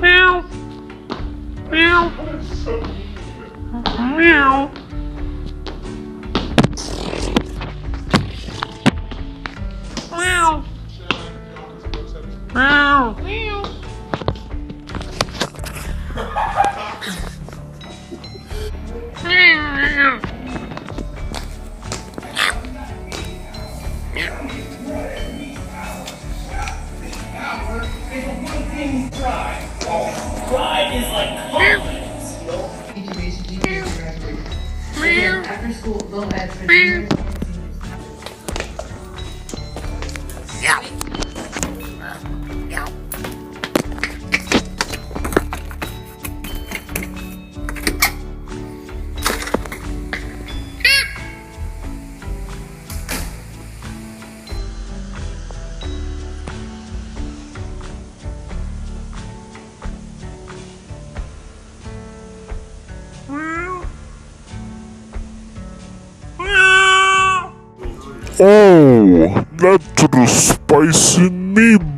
Meow. Meow. Meow. Meow. Meow. Meow. Meow. Pride is like confidence. After school, go ahead for Yeah. Yeah. Oh, not the spicy meatball.